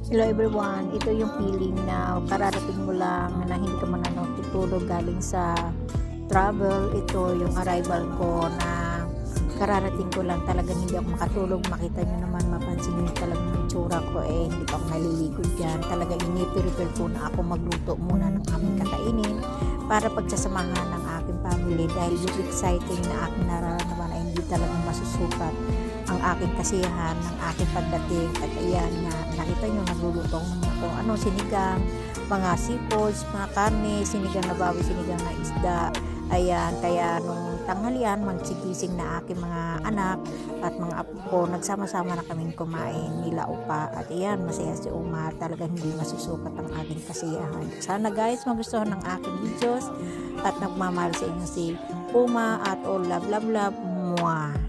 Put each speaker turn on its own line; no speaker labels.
Hello everyone, ito yung feeling na kararating mo lang na hindi ka man natutulog galing sa travel. Ito yung arrival ko na kararating ko lang, talagang hindi ako makatulog. Makita nyo naman, mapansin nyo talagang yung tsura ko hindi pa ako naliligo dyan. Talagang ini-prepare ko na ako magluto muna ng aming kakainin para pagsasamahan ng aking family, dahil yung exciting na aking nararamdaman ay hindi talagang masusukat ang aking kasiyahan ng aking pagdating. At ayan nga, nakita nyo, nagluluto ng kung ano, sinigang, mga seafoods, mga karne, sinigang na baboy, sinigang na isda. Ayan, kaya nung tanghalian, magsigising na aking mga anak at mga apo ko, nagsama-sama na kaming kumain nila upa. At ayan, masaya si Uma, talagang hindi masusukat ang aking kasiyahan. Sana guys, magustuhan ng aking videos at nagmamahal sa inyo si Uma at all love, love, love, mwah.